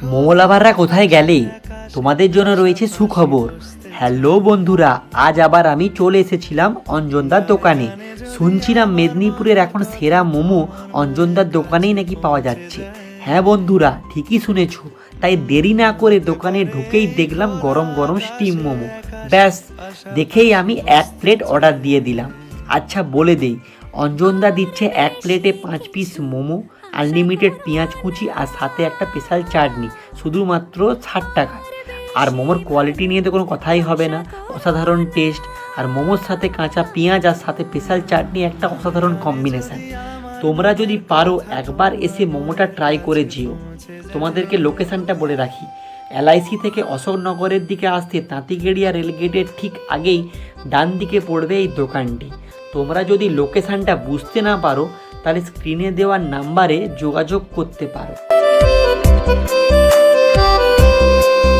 মোমো লাভাররা কোথায় গেলে? তোমাদের জন্য রয়েছে সুখবর। হ্যালো বন্ধুরা, আজ আবার আমি চলে এসেছিলাম অঞ্জনদার দোকানে। শুনছিলাম মেদিনীপুরের এখন সেরা মোমো অঞ্জনদার দোকানেই নাকি পাওয়া যাচ্ছে। হ্যাঁ বন্ধুরা, ঠিকই শুনেছো। তাই দেরি না করে দোকানে ঢুকেই দেখলাম গরম গরম স্টিম মোমো। ব্যাস, দেখেই আমি 1 প্লেট অর্ডার দিয়ে দিলাম। আচ্ছা বলে দেই, অঞ্জনদা দিচ্ছে 1 প্লেটে 5 পিস মোমো, আনলিমিটেড পেঁয়াজ কুচি আর সাথে একটা স্পেশাল চাটনি, শুধুমাত্র 60 টাকায়। আর মোমোর কোয়ালিটি নিয়ে তো কোনো কথাই হবে না, অসাধারণ টেস্ট। আর মোমোর সাথে কাঁচা পেঁয়াজ আর সাথে স্পেশাল চাটনি একটা অসাধারণ কম্বিনেশান। তোমরা যদি পারো একবার এসে মোমোটা ট্রাই করে যেও। তোমাদেরকে লোকেশানটা বলে রাখি, এলআইসি থেকে অশোকনগরের দিকে আসতে তাঁতিগেড়িয়া রেলগেটের ঠিক আগেই ডান দিকে পড়বে এই দোকানটি। তোমরা যদি লোকেশানটা বুঝতে না পারো তাহলে স্ক্রিনে দেওয়া নাম্বারে যোগাযোগ করতে পারো।